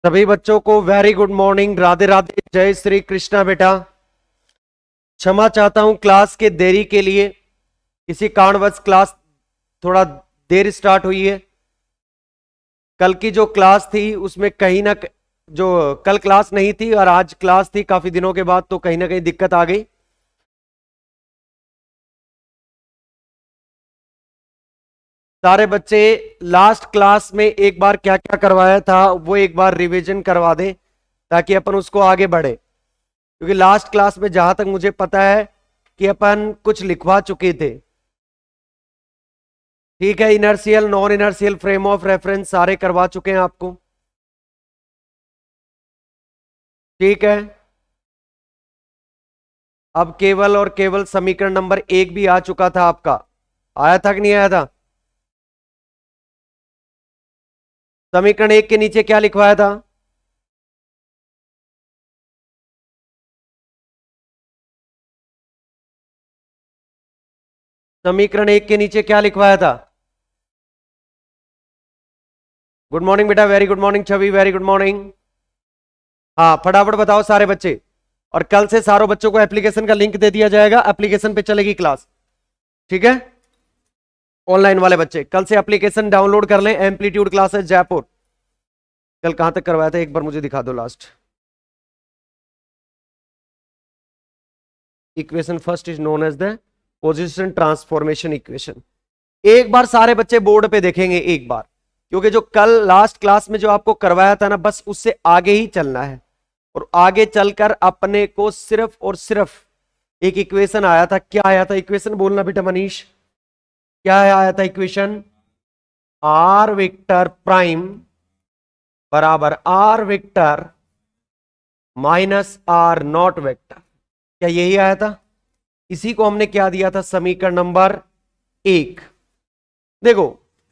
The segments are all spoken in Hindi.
सभी बच्चों को very good morning, Radhe Radhe, जय श्री कृष्णा। बेटा क्षमा चाहता हूं क्लास के देरी के लिए। किसी कारणवश क्लास थोड़ा देर स्टार्ट हुई है। कल की जो क्लास थी उसमें कहीं ना जो कल क्लास नहीं थी और आज क्लास थी काफी दिनों के बाद, तो कहीं ना कहीं दिक्कत आ गई। सारे बच्चे लास्ट क्लास में एक बार क्या क्या करवाया था वो एक बार रिवीजन करवा दें ताकि अपन उसको आगे बढ़े, क्योंकि लास्ट क्लास में जहां तक मुझे पता है कि अपन कुछ लिखवा चुके थे। ठीक है, inertial non inertial frame of reference सारे करवा चुके हैं आपको। ठीक है, अब केवल और केवल समीकरण नंबर 1 भी आ चुका था आपका। आया था कि नहीं आया था? समीकरण 1 के नीचे क्या लिखवाया था? समीकरण 1 के नीचे क्या लिखवाया था? गुड मॉर्निंग बेटा, वेरी गुड मॉर्निंग। छवि वेरी गुड मॉर्निंग। हाँ फटाफट बताओ सारे बच्चे। और कल से सारों बच्चों को एप्लीकेशन का लिंक दे दिया जाएगा, एप्लीकेशन पे चलेगी क्लास। ठीक है, ऑनलाइन वाले बच्चे कल से एप्लीकेशन डाउनलोड कर लें। Amplitude classes Jaipur. कल कहां तक करवाया था एक बार मुझे दिखा दो last. Equation first is known as the position transformation equation. एक बार सारे बच्चे बोर्ड पे देखेंगे एक बार, क्योंकि जो कल लास्ट क्लास में जो आपको करवाया था ना, बस उससे आगे ही चलना है। और आगे चलकर अपने को सिर्फ और सिर्फ एक इक्वेशन आया था। क्या आया था इक्वेशन? बोलना बेटा मनीष, क्या आया था इक्वेशन? आर वेक्टर प्राइम बराबर r vector minus r naught vector. क्या यही आया था? इसी को हमने क्या दिया था? समीकरण नंबर 1। देखो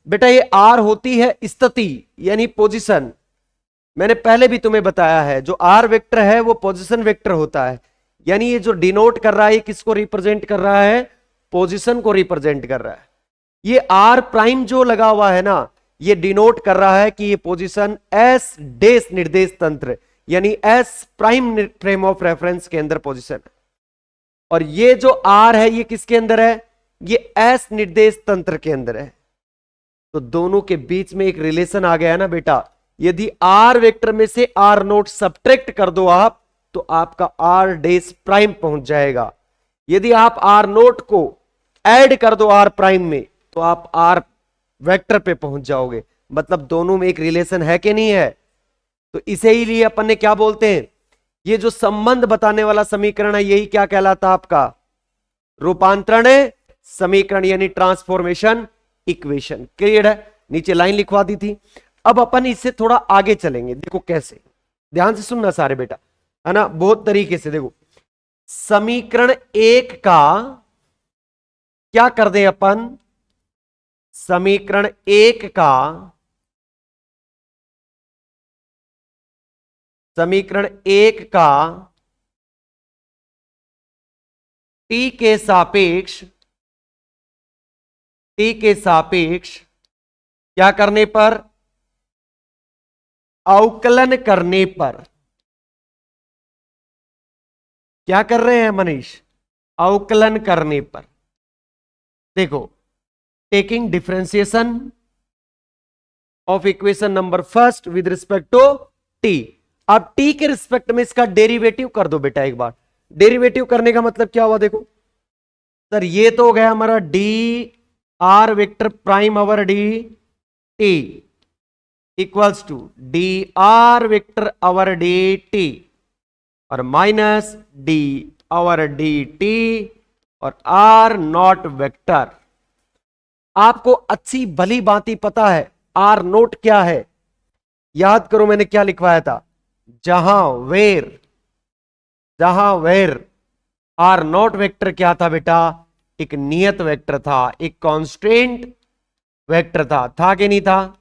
बेटा, ये आर होती है स्थिति यानी पोजीशन। मैंने पहले भी तुम्हें बताया है, जो आर वेक्टर है वो पोजीशन वेक्टर होता है। यानी ये जो डिनोट कर रहा है, ये किसको रिप्रेजेंट कर रहा है? पोजीशन को रिप्रेजेंट कर रहा है। ये आर प्राइम जो लगा हुआ है ना, ये डिनोट कर रहा है कि ये पोजीशन एस डेस निर्देश तंत्र यानी S prime frame of reference के अंदर पोजीशन है। और ये जो आर है ये किसके अंदर है? ये एस निर्देश तंत्र के अंदर है। तो दोनों के बीच में एक रिलेशन आ गया है ना बेटा। यदि आर वेक्टर में से आर नोट सब्ट्रैक्ट कर दो आप, तो आपका आर डेस प्राइम पहुंच जाएगा। यदि आप आर नोट को ऐड कर दो आर प्राइम में, तो आप आर वेक्टर पे पहुंच जाओगे। मतलब दोनों में एक रिलेशन है कि नहीं है? तो इसे ही लिए अपन ने क्या बोलते हैं, ये जो संबंध बताने वाला समीकरण है यही क्या कहलाता आपका? रूपांतरण समीकरण यानी ट्रांसफॉर्मेशन इक्वेशन। क्लियर है? नीचे लाइन लिखवा दी थी। अब अपन इससे थोड़ा आगे चलेंगे। देखो कैसे, ध्यान से सुनना सारे बेटा, है ना, बहुत तरीके से। देखो समीकरण 1 का क्या कर दें अपन? समीकरण 1 का समीकरण 1 का टी के सापेक्ष क्या करने पर? अवकलन करने पर। क्या कर रहे हैं मनीष? अवकलन करने पर। देखो, taking differentiation of equation number first with respect to t. अब टी के रिस्पेक्ट में इसका डेरिवेटिव कर दो बेटा एक बार। डेरिवेटिव करने का मतलब क्या हुआ? देखो सर, ये तो हो गया हमारा D are vector prime over D T equals to D are vector over D T और minus D over D T और आर नॉट वेक्टर। आपको अच्छी भली बाती पता है आर नोट क्या है। याद करो मैंने क्या लिखवाया था? जहां वेर आर नॉट वेक्टर क्या था बेटा? एक नियत वेक्टर था, एक कांस्टेंट वेक्टर था कि नहीं था?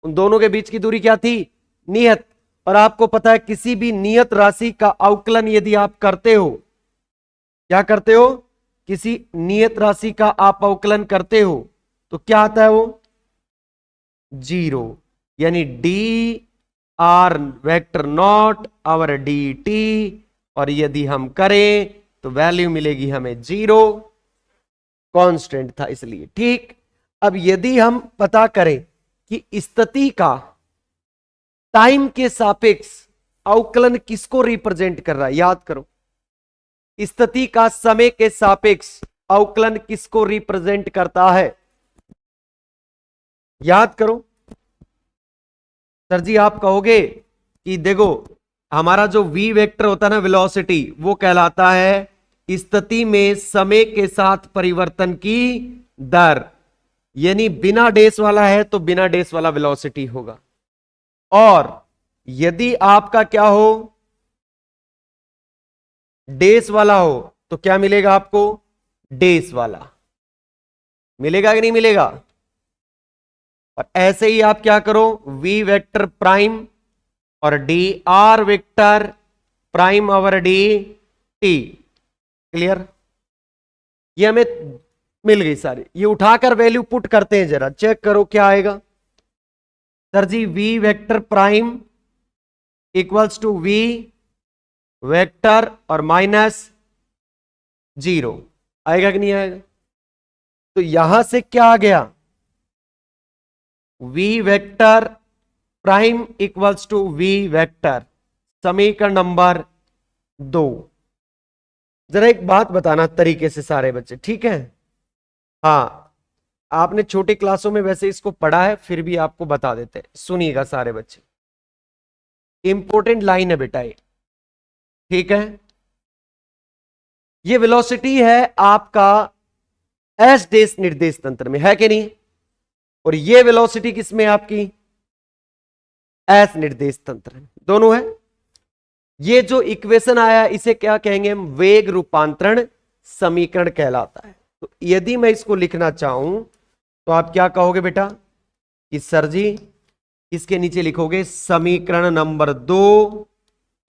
उन दोनों के बीच की दूरी क्या थी? नियत। और आपको पता है किसी भी नियत राशि का अवकलन यदि आप करते हो, क्या करते हो? किसी नियत राशि का आप अवकलन करते हो तो क्या आता है? वो 0। यानी d are vector naught over d T, और यदि हम करें तो वैल्यू मिलेगी हमें 0, कांस्टेंट था इसलिए। ठीक, अब यदि हम पता करें कि स्थिति का टाइम के सापेक्ष अवकलन किसको रिप्रेजेंट कर रहा है, याद करो, स्थिति का समय के सापेक्ष अवकलन किसको रिप्रेजेंट करता है, याद करो। सर जी आप कहोगे कि देखो हमारा जो v वेक्टर होता है ना, वेलोसिटी, वो कहलाता है स्थिति में समय के साथ परिवर्तन की दर, यानी बिना डेस वाला है तो बिना डेस वाला वेलोसिटी होगा, और यदि आपका क्या हो, डेस वाला हो, तो क्या मिलेगा आपको, डेस वाला मिलेगा कि नहीं मिलेगा। और ऐसे ही आप क्या करो, v वेक्टर प्राइम और D R vector prime over D T, clear, ये हमें मिल गई सारी। ये उठाकर वैल्यू पुट करते हैं, जरा चेक करो क्या आएगा। Sir ji v vector prime equals to v vector और माइनस 0 आएगा कि नहीं आएगा। तो यहां से क्या आ गया, v vector prime equals to v vector, समीकरण नंबर 2। जरा एक बात बताना तरीके से सारे बच्चे, ठीक है। हाँ, आपने छोटी क्लासों में वैसे इसको पढ़ा है, फिर भी आपको बता देते हैं, सुनिएगा सारे बच्चे, इंपॉर्टेंट लाइन है बेटा ये, ठीक है। ये वेलोसिटी है आपका एस डेस निर्देश तंत्र में, है कि नहीं, और ये वेलोसिटी किसमें आपकी, एस निर्देश तंत्र, दोनों है। ये जो इक्वेशन आया इसे क्या कहेंगे हम, वेग रूपांतरण समीकरण कहलाता है। तो यदि मैं इसको लिखना चाहूं तो आप क्या कहोगे बेटा, कि सर जी इसके नीचे लिखोगे समीकरण नंबर 2,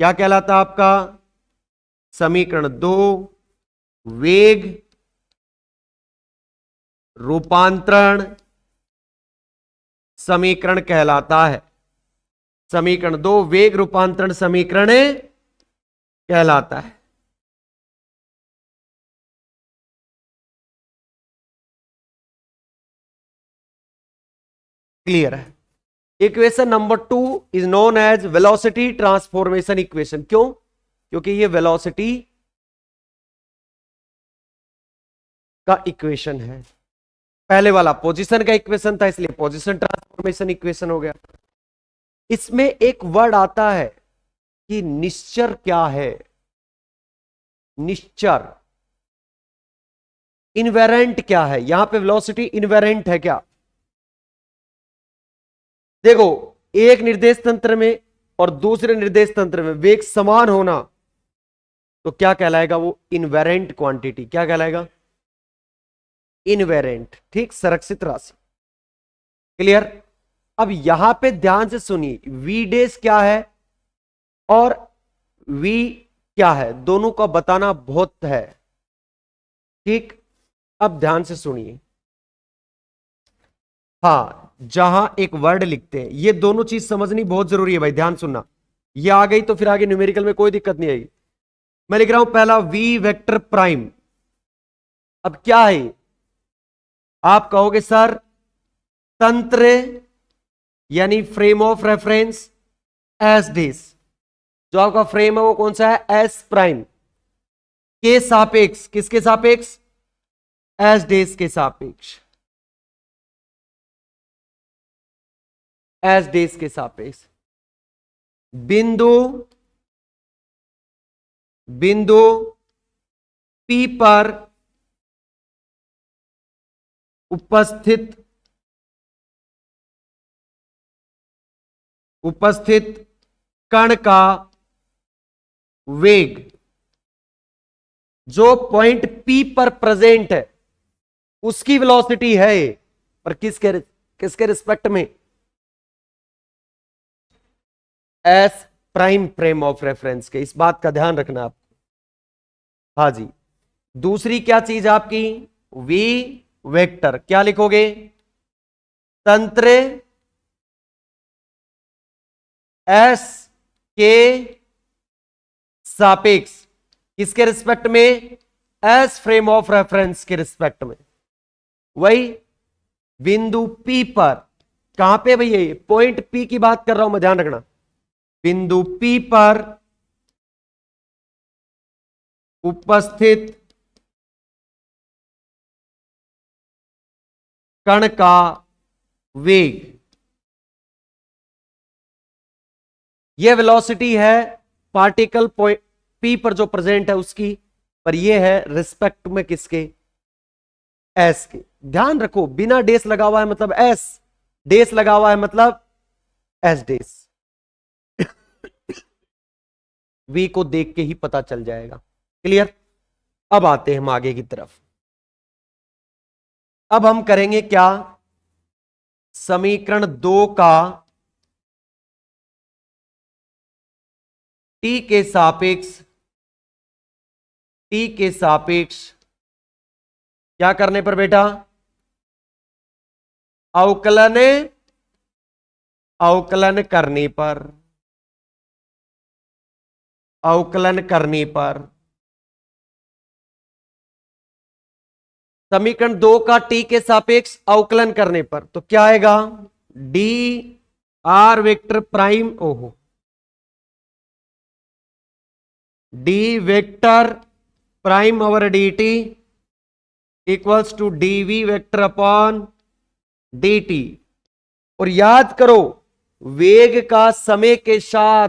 क्या कहलाता है आपका, समीकरण 2 वेग रूपांतरण समीकरण कहलाता है। समीकरण 2 वेग रूपांतरण समीकरण कहलाता है। क्लियर है। Equation number 2 is known as velocity transformation equation. क्यों, क्योंकि ये वेलोसिटी का इक्वेशन है। पहले वाला पोजीशन का इक्वेशन था, इसलिए पोजीशन ट्रांसफॉर्मेशन इक्वेशन हो गया। इसमें एक वर्ड आता है कि निश्चर क्या है, निश्चर, इन्वेरेंट क्या है। यहां पे वेलोसिटी इन्वेरेंट है क्या, देखो एक निर्देश तंत्र में और दूसरे निर्देश तंत्र में वेग समान होना तो क्या कहलाएगा, वो इन्वेरेंट क्वांटिटी, क्या कहलाएगा, इन्वेरेंट, ठीक, संरक्षित राशि। क्लियर। अब यहां पे ध्यान से सुनिए, वी डेस क्या है और वी क्या है, दोनों का बताना बहुत है, ठीक। अब ध्यान से सुनिए, हाँ, जहां एक वर्ड लिखते हैं, ये दोनों चीज समझनी बहुत जरूरी है भाई, ध्यान सुनना। ये आ गई तो फिर आगे न्यूमेरिकल में कोई दिक्कत नहीं आएगी। मैं लिख रहा हूं पहला वी वेक्टर प्राइम। अब क्या है, आप कहोगे सर तंत्र यानी फ्रेम ऑफ रेफरेंस एस डेस, जो आपका फ्रेम है वो कौन सा है, एस प्राइम के सापेक्ष, किसके सापेक्ष, एस डेस के सापेक्ष, एस डेस के सापेक्ष। बिंदु बिंदु पी पर उपस्थित कण का वेग जो पॉइंट पी पर प्रेजेंट है उसकी वेलोसिटी है, पर किसके रिस्पेक्ट में, S prime frame of reference के। इस बात का ध्यान रखना आपको। हाँ जी, दूसरी क्या चीज आपकी, वी वेक्टर, क्या लिखोगे, तंत्र एस के सापेक्ष, किसके रिस्पेक्ट में? एस फ्रेम ऑफ रेफरेंस के रिस्पेक्ट में। वही बिंदु P पर, कहां पे भैया? ये पॉइंट P की बात कर रहा हूं मैं, ध्यान रखना। बिंदु P पर उपस्थित कण का वेग, यह वेलोसिटी है पार्टिकल पॉइंट P पर जो प्रेजेंट है उसकी, पर यह है रिस्पेक्ट में किसके? एस के। ध्यान रखो, बिना डेस लगा हुआ है मतलब एस, डेस लगा हुआ है मतलब एस डेस। वी को देख के ही पता चल जाएगा। क्लियर? अब आते हैं हम आगे की तरफ। अब हम करेंगे क्या? समीकरण 2 का टी के सापेक्ष क्या करने पर बेटा? अवकलन करने पर समीकरण 2 का टी के सापेक्ष अवकलन करने पर तो क्या आएगा? डी आर वेक्टर प्राइम, ओहो, d vector prime over D T equals to d v vector upon d T. और याद करो, वेग का समय के साथ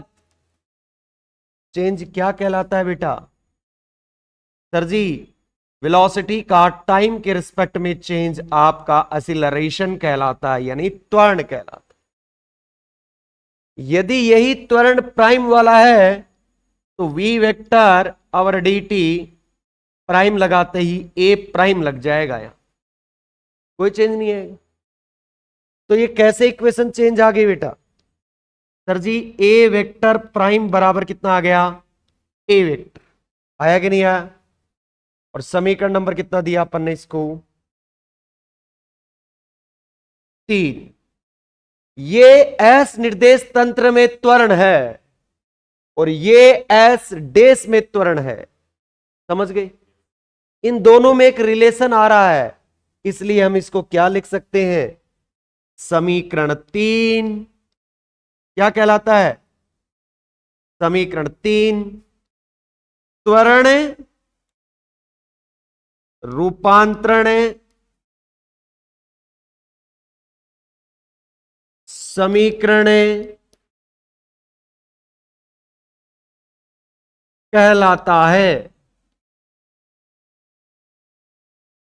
चेंज क्या कहलाता है बेटा? सर जी, वेलोसिटी का टाइम के रिस्पेक्ट में चेंज आपका एक्सीलरेशन कहलाता है, यानी त्वरण कहलाता है। यदि यही त्वरण प्राइम वाला है तो v वेक्टर और dt प्राइम लगाते ही a प्राइम लग जाएगा, यहां कोई चेंज नहीं आएगा। तो ये कैसे इक्वेशन चेंज आ गई बेटा? Sir ji, a vector prime बराबर कितना आ गया? a वेक्टर आया कि नहीं आया? और समीकरण नंबर कितना दिया अपन ने इसको? 3। ये एस निर्देश तंत्र में त्वरण है और ये एस डेस में त्वरण है। समझ गए? इन दोनों में एक रिलेशन आ रहा है, इसलिए हम इसको क्या लिख सकते हैं? समीकरण 3 क्या कहलाता है? समीकरण 3 त्वरण रूपांतरण समीकरण कहलाता है।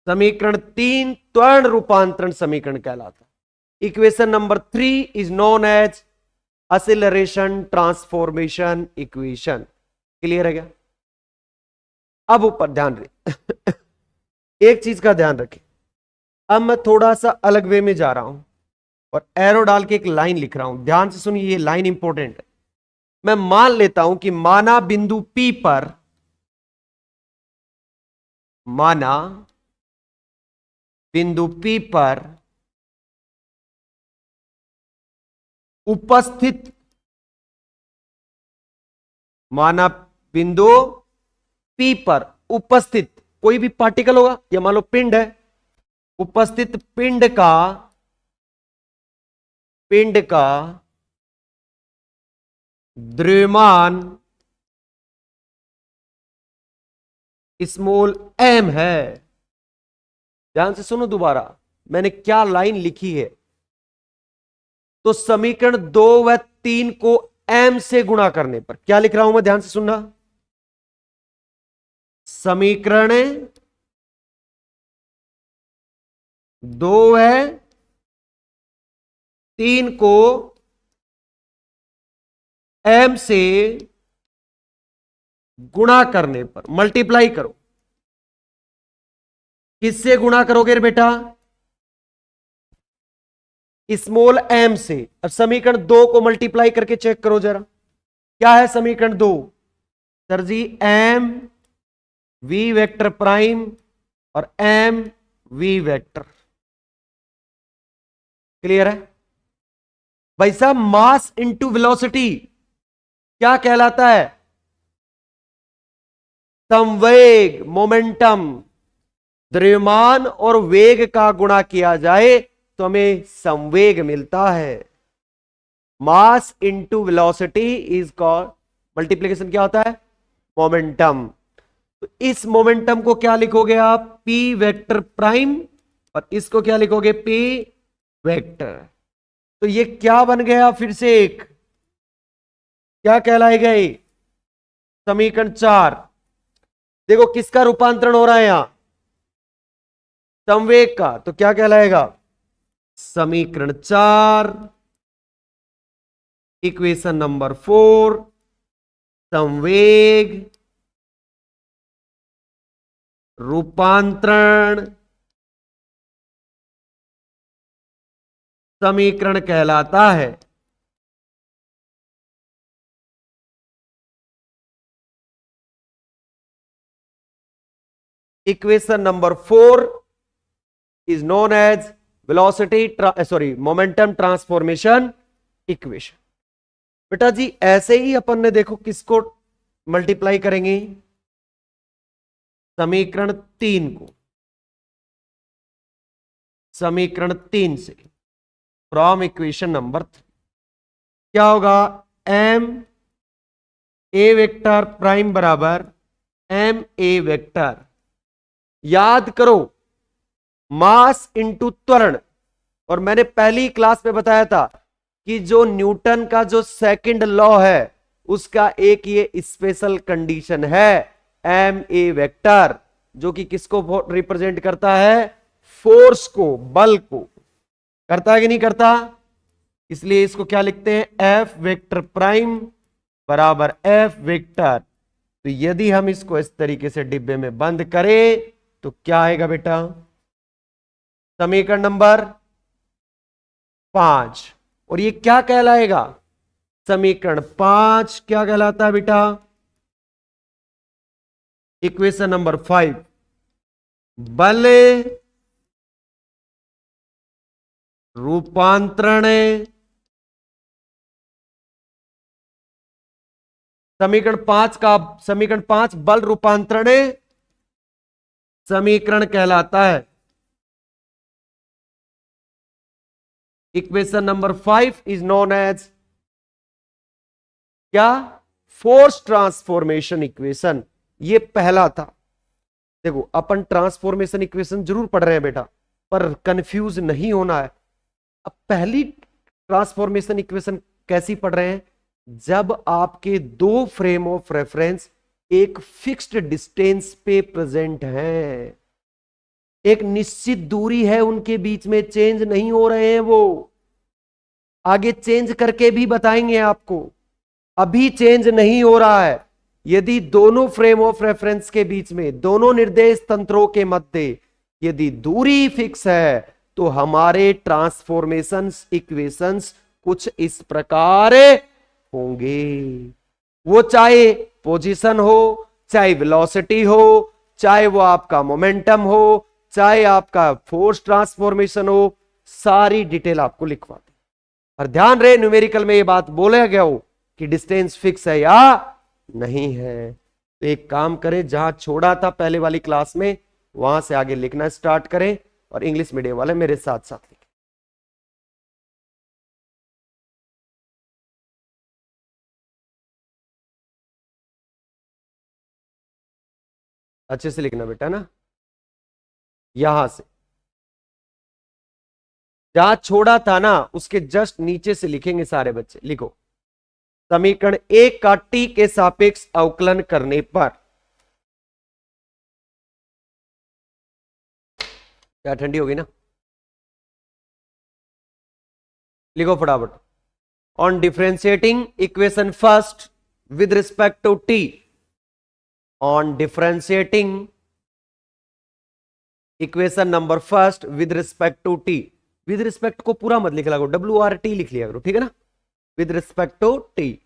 समीकरण 3 त्वरण रूपांतरण समीकरण कहलाता है। Equation number 3 is known as acceleration transformation equation. Clear है क्या? अब ऊपर ध्यान रखें। एक चीज का ध्यान रखें, अब मैं थोड़ा सा अलग वे में जा रहा हूं और एरो डाल के एक लाइन लिख रहा हूं। ध्यान से सुनिए, ये लाइन इंपॉर्टेंट है। मैं मान लेता हूं कि माना बिंदु P पर, माना बिंदु P पर उपस्थित, माना बिंदु P पर उपस्थित कोई भी पार्टिकल होगा, या मान लो पिंड है, उपस्थित पिंड का द्रव्यमान स्मॉल m है। ध्यान से सुनो दोबारा, मैंने क्या लाइन लिखी है। तो समीकरण 2 व 3 को m से गुणा करने पर क्या लिख रहा हूं मैं? ध्यान से सुनना। समीकरण 2 व 3 को m से गुणा करने पर, मल्टीप्लाई करो। किससे गुणा करोगे बेटा? स्मॉल m से। अब समीकरण 2 को मल्टीप्लाई करके चेक करो जरा, क्या है समीकरण 2? सर जी, m v वेक्टर प्राइम और m v वेक्टर। क्लियर है? भाई साहब मास इंटू वेलोसिटी क्या कहलाता है? संवेग, मोमेंटम। द्रव्यमान और वेग का गुणा किया जाए तो हमें संवेग मिलता है। Mass into velocity is called, multiplication क्या होता है? मोमेंटम। तो इस मोमेंटम को क्या लिखोगे आप? पी वेक्टर प्राइम, और इसको क्या लिखोगे? P vector. तो ये क्या बन गया फिर से एक, क्या कहलाएगा ये? समीकरण 4। देखो किसका रूपांतरण हो रहा है यहां? संवेग का। तो क्या कहलाएगा? समीकरण 4, इक्वेशन नंबर 4, संवेग रूपांतरण समीकरण कहलाता है। Equation number 4 is known as velocity sorry momentum transformation equation. बेटा जी ऐसे ही अपन ने देखो किसको मल्टीप्लाई करेंगे? समीकरण 3 को, समीकरण 3 से, फ्रॉम इक्वेशन नंबर 3 क्या होगा? एम ए वेक्टर प्राइम बराबर एम ए वेक्टर। याद करो मास इंटू त्वरण। और मैंने पहली क्लास में बताया था कि जो न्यूटन का जो सेकंड लॉ है उसका एक ये स्पेशल कंडीशन है, एम ए वेक्टर, जो कि किसको रिप्रेजेंट करता है? फोर्स को, बल को। करता है कि नहीं करता? इसलिए इसको क्या लिखते हैं? एफ वेक्टर प्राइम बराबर एफ वेक्टर। तो यदि हम इसको इस तरीके से डिब्बे में बंद करें तो क्या आएगा बेटा? समीकरण नंबर 5। और ये क्या कहलाएगा? समीकरण 5 क्या कहलाता है बेटा? इक्वेशन नंबर 5, बल रूपांतरण समीकरण 5 बल रूपांतरण समीकरण कहलाता है। Equation number 5 is known as क्या? Force transformation equation. ये पहला था। देखो अपन ट्रांसफॉर्मेशन इक्वेशन जरूर पढ़ रहे हैं बेटा, पर कंफ्यूज नहीं होना है। अब पहली ट्रांसफॉर्मेशन इक्वेशन कैसी पढ़ रहे हैं? जब आपके दो फ्रेम ऑफ रेफरेंस एक फिक्स्ड डिस्टेंस पे प्रेजेंट हैं, एक निश्चित दूरी है उनके बीच में, चेंज नहीं हो रहे हैं वो। आगे चेंज करके भी बताएंगे आपको, अभी चेंज नहीं हो रहा है। यदि दोनों फ्रेम ऑफ रेफरेंस के बीच में, दोनों निर्देश तंत्रों के मध्य यदि दूरी फिक्स है तो हमारे ट्रांसफॉर्मेशन इक्वेशंस कुछ इस प्रकार होंगे। वो चाहे पोजीशन हो, चाहे वेलोसिटी हो, चाहे वो आपका मोमेंटम हो, चाहे आपका फोर्स ट्रांसफॉर्मेशन हो, सारी डिटेल आपको लिखवा दें। और ध्यान रहे न्यूमेरिकल में ये बात बोला गया हो कि डिस्टेंस फिक्स है या नहीं है। तो एक काम करें, जहां छोड़ा था पहले वाली क्लास में वहां से आगे लिखना स्टार्ट करें, और इंग्लिश मीडियम वाले मेरे साथ साथ लिखें। अच्छे से लिखना बेटा ना, यहां से जहां छोड़ा था ना उसके जस्ट नीचे से लिखेंगे सारे बच्चे। लिखो समीकरण एक का टी के सापेक्ष अवकलन करने पर क्या, ठंडी होगी ना? लिखो फटाफट। On differentiating equation first with respect to t, on differentiating equation number first with respect to t. With respect को पूरा मत लिख करो, WRT लिख लिया करो, ठीक है ना? With respect to T.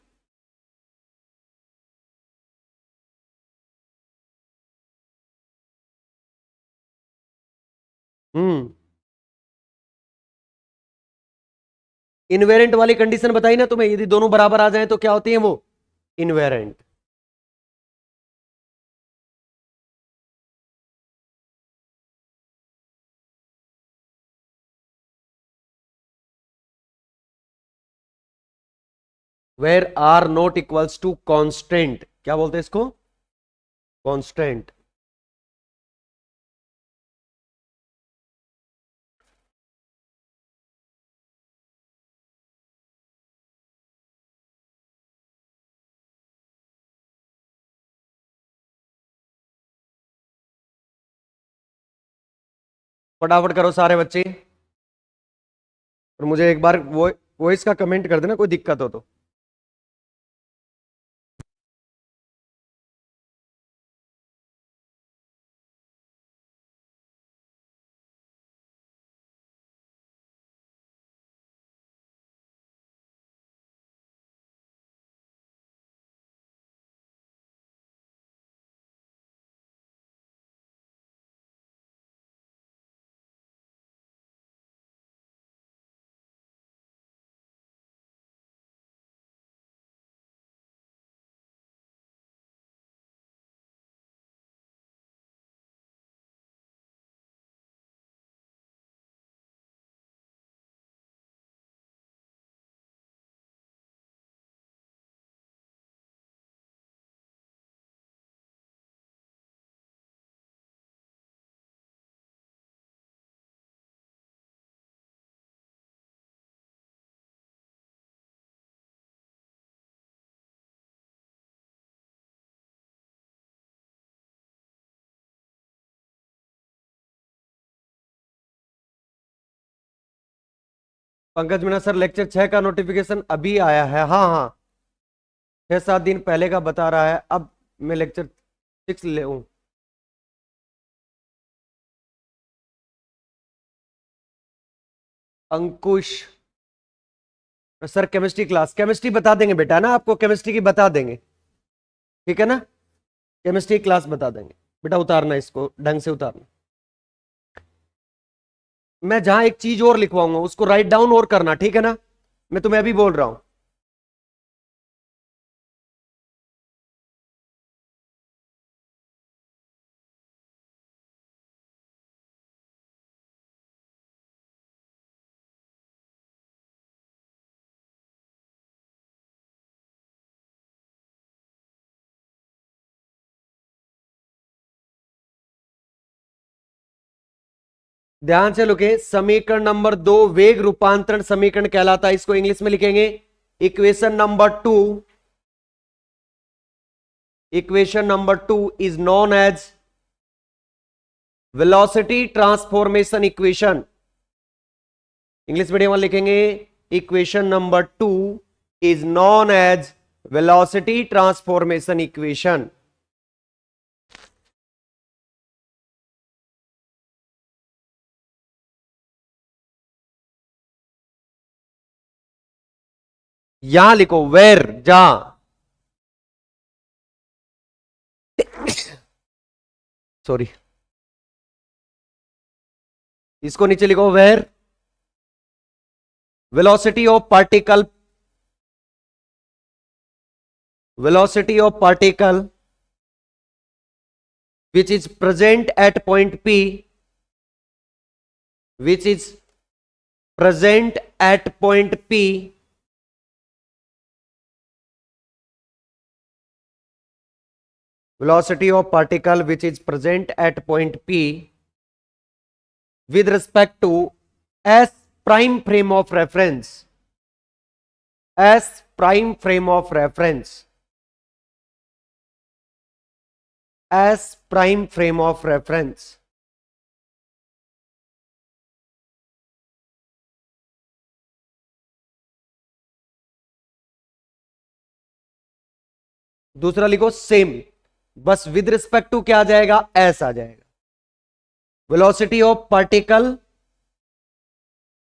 Hmm invariant वाली कंडीशन बताई ना तुम्हें, यदि दोनों बराबर आ जाए तो क्या होती है वो, invariant. Where are not equals to constant, क्या बोलते हैं इसको, कांस्टेंट। फटाफट करो सारे बच्चे, और मुझे एक बार वो वॉइस का कमेंट कर देना कोई दिक्कत हो तो। पंकज मीना सर, लेक्चर 6 का नोटिफिकेशन अभी आया है, हाँ हाँ, 6-7 दिन पहले का बता रहा है, अब मैं लेक्चर 6 ले हूं। अंकुश सर, केमिस्ट्री क्लास, केमिस्ट्री बता देंगे बेटा ना, आपको केमिस्ट्री की बता देंगे, ठीक है ना, केमिस्ट्री क्लास बता देंगे बेटा। उतारना इसको ढंग से उतारना। मैं जहां एक चीज और लिखवाऊंगा उसको राइट डाउन और करना, ठीक है ना, मैं तुम्हें अभी बोल रहा हूं। ध्यान से लिखे, समीकरण नंबर 2 वेग रूपांतरण समीकरण कहलाता है, इसको इंग्लिश में लिखेंगे equation number 2। Equation number 2 is known as velocity transformation equation. English medium में लिखेंगे equation number 2 is known as velocity transformation equation. यहां लिखो वेर, जहां, सॉरी, इसको नीचे लिखो where velocity of particle, velocity of particle which is present at point P, which is present at point P, velocity of particle which is present at point P with respect to S prime frame of reference, S prime frame of reference, S prime frame of reference। दूसरा लिखो सेम, बस विद रिस्पेक्ट टू क्या आ जाएगा, एस आ जाएगा। Velocity of particle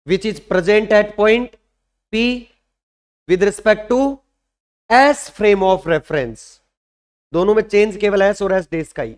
which is present at point P with respect to S frame of reference. दोनों में चेंज केवल एस और एस डेज का ही।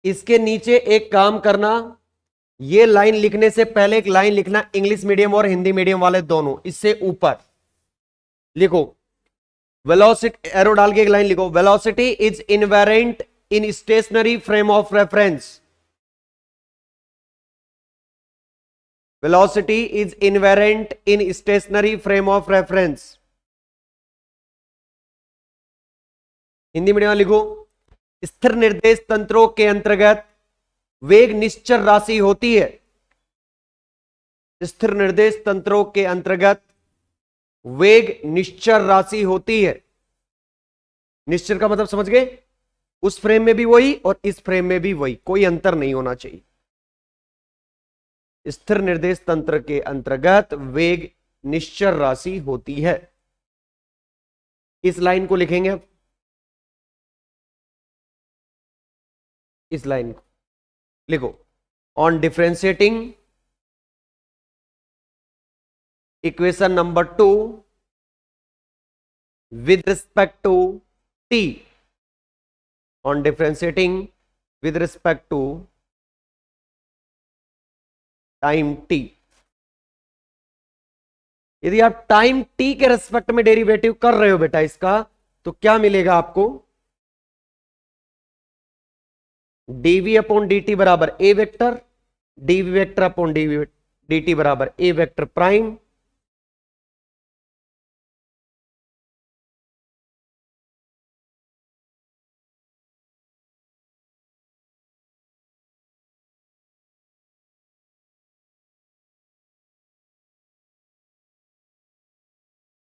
इसके नीचे एक काम करना, ये लाइन लिखने से पहले एक लाइन लिखना, इंग्लिश मीडियम और हिंदी मीडियम वाले दोनों, इससे ऊपर लिखो वेलोसिटी, एरो डाल के एक लाइन लिखो, velocity is invariant in stationary frame of reference. Velocity is invariant in stationary frame of reference. Hindi medium लिखो, स्थिर निर्देश तंत्रों के अंतर्गत वेग निश्चर राशि होती है। स्थिर निर्देश तंत्रों के अंतर्गत वेग निश्चर राशि होती है। निश्चर का मतलब समझ गए, उस फ्रेम में भी वही और इस फ्रेम में भी वही, कोई अंतर नहीं होना चाहिए। स्थिर निर्देश तंत्र के अंतर्गत वेग निश्चर राशि होती है। इस लाइन को लिखेंगे अब, इस लाइन को लिखो, on differentiating equation number 2 with respect to t, on differentiating with respect to time t, यदि आप टाइम t के रेस्पेक्ट में डेरिवेटिव कर रहे हो बेटा इसका, तो क्या मिलेगा आपको, dv अपॉन dt बराबर a vector, dv vector upon dt बराबर a वेक्टर प्राइम,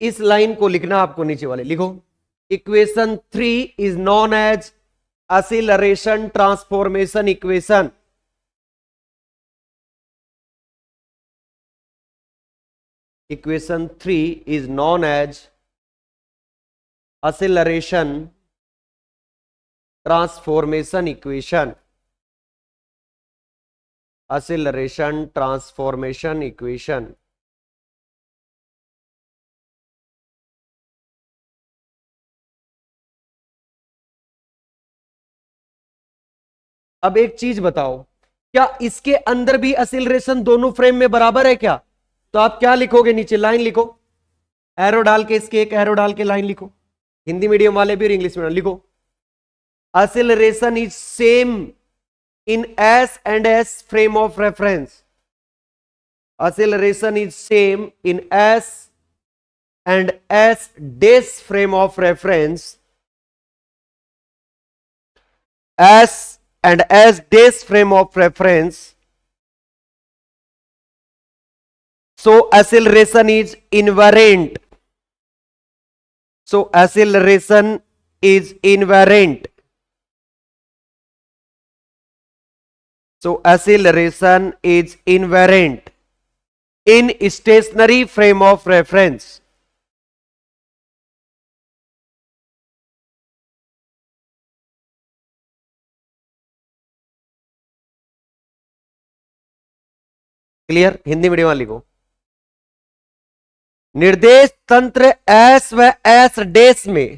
इस लाइन को लिखना आपको, नीचे वाले लिखो, equation 3 is known as acceleration transformation equation. Equation 3 is known as acceleration transformation equation. Acceleration transformation equation. अब एक चीज बताओ, क्या इसके अंदर भी एक्सीलरेशन दोनों फ्रेम में बराबर है क्या? तो आप क्या लिखोगे, नीचे लाइन लिखो, एरो डाल के, इसके एक एरो डाल के लाइन लिखो, हिंदी मीडियम वाले भी और इंग्लिश मीडियम लिखो, acceleration is same in S and S frame of reference. Acceleration is same in S and S dash frame of reference. S and as this frame of reference, so acceleration is invariant, so acceleration is invariant, so acceleration is invariant in stationary frame of reference। Clear? Hindi medium वाली को, निर्देश तंत्र एस व एस डेस में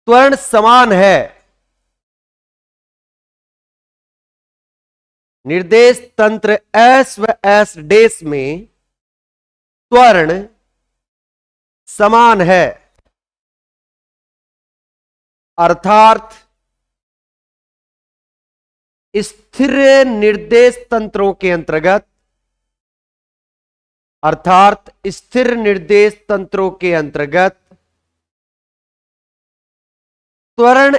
त्वरण समान है। निर्देश तंत्र एस व एस डेस में त्वरण समान है, अर्थात स्थिर निर्देश तंत्रों के अंतर्गत, अर्थात स्थिर निर्देश तंत्रों के अंतर्गत त्वरण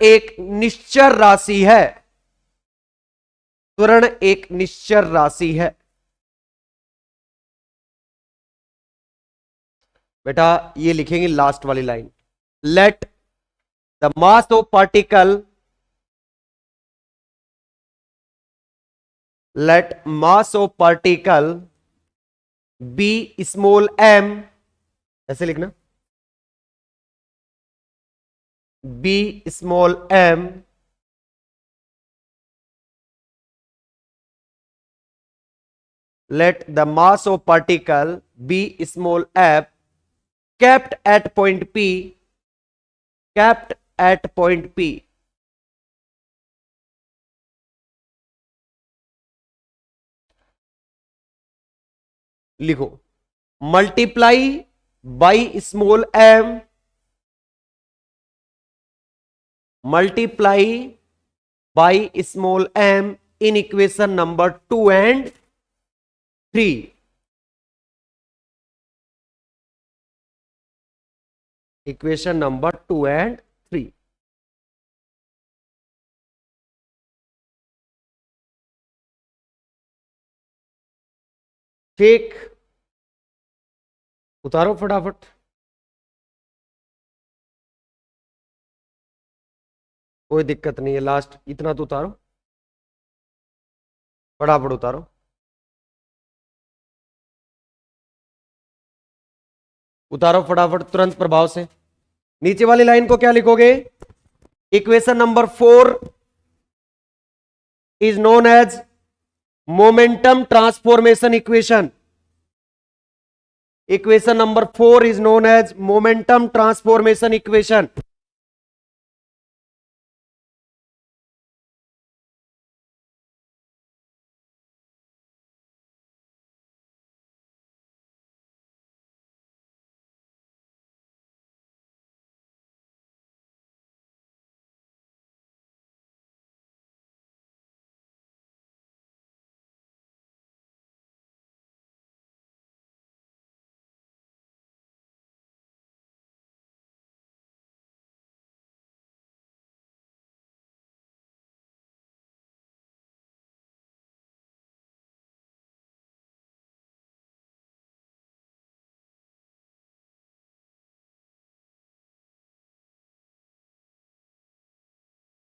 एक निश्चर राशि है। त्वरण एक निश्चर राशि है। बेटा ये लिखेंगे लास्ट वाली line, let the mass of particle, let mass of particle be small m, ऐसे लिखना, be small m let the mass of particle be small f kept at point P, kept at point P. लिखो multiply by small m, multiply by small m in equation number 2 and 3. Equation number 2 and 3. ठीक, उतारो फटाफट। कोई दिक्कत नहीं है, लास्ट इतना तो उतारो, फटाफट उतारो। उतारो फटाफट तुरंत प्रभाव से। नीचे वाली लाइन को क्या लिखोगे? Equation number 4 is known as momentum transformation equation. Equation number 4 is known as momentum transformation equation.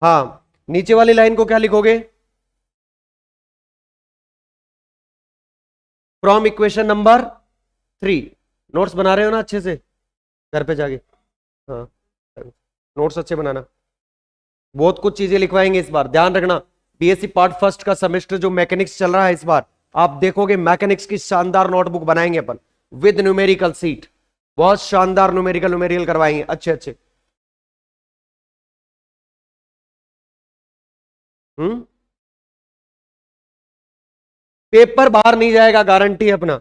हाँ, नीचे वाली लाइन को क्या लिखोगे? From equation number 3। नोट्स बना रहे हो ना अच्छे से घर पे जाके? हाँ, नोट्स अच्छे बनाना। बहुत कुछ चीजें लिखवाएंगे इस बार, ध्यान रखना। बीएससी पार्ट फर्स्ट का सेमेस्टर जो मैकेनिक्स चल रहा है इस बार, आप देखोगे मैकेनिक्स की शानदार नोटबुक बनाएंगे अपन विद न्यूमेरिकल सीट। बहुत शानदार न्यूमेरिकल करवाएंगे अच्छे अच्छे। पेपर बाहर नहीं जाएगा, गारंटी है अपना।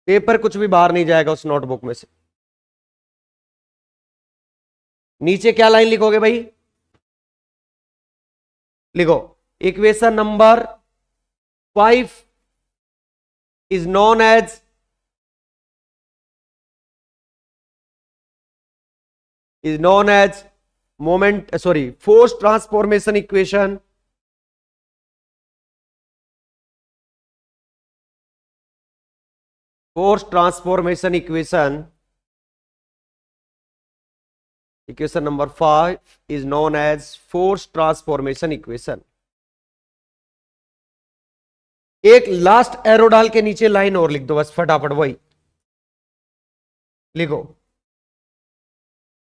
पेपर कुछ भी बाहर नहीं जाएगा उस नोटबुक में से। नीचे क्या लाइन लिखोगे भाई? लिखो equation number 5 is known as force transformation equation. Force transformation equation, equation number 5 is known as force transformation equation. एक लास्ट एरो डाल के नीचे लाइन और लिख दो बस फटाफट, वही लिखो।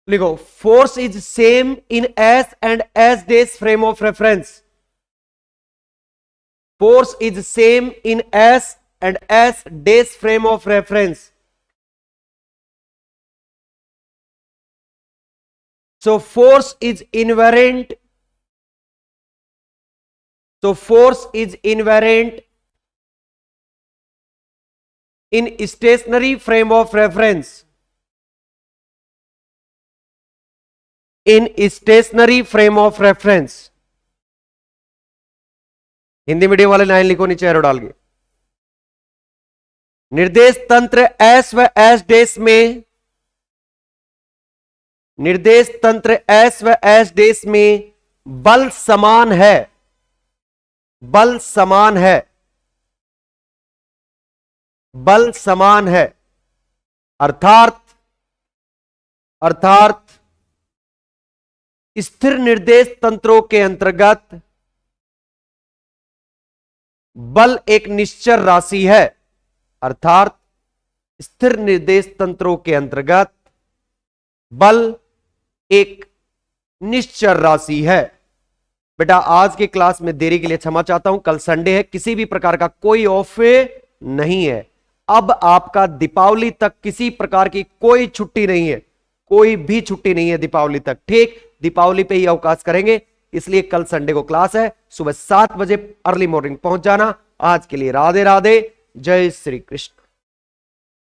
लिखो force is same in S and S days frame of reference. Force is same in S and S days frame of reference. So force is invariant. In stationary frame of reference. In stationary frame of reference. Hindi medium वाले लाइन लिखो नीचे एरो डाल के। निर्देश तंत्र एस व एस डेस में, निर्देश तंत्र एस व एस डेस में बल समान है, बल समान है, बल समान है। अर्थात स्थिर निर्देश तंत्रों के अंतर्गत बल एक निश्चर राशि है। अर्थात स्थिर निर्देश तंत्रों के अंतर्गत बल एक निश्चर राशि है। बेटा आज की क्लास में देरी के लिए क्षमा चाहता हूं, कल संडे है, किसी भी प्रकार का कोई ऑफ नहीं है। अब आपका दीपावली तक किसी प्रकार की कोई छुट्टी नहीं है, कोई भी छुट्टी नहीं है दीपावली तक। ठीक, दीपावली पे ही अवकाश करेंगे, इसलिए कल संडे को क्लास है, सुबह 7 बजे अर्ली मॉर्निंग पहुंच जाना। आज के लिए राधे राधे, जय श्री कृष्ण।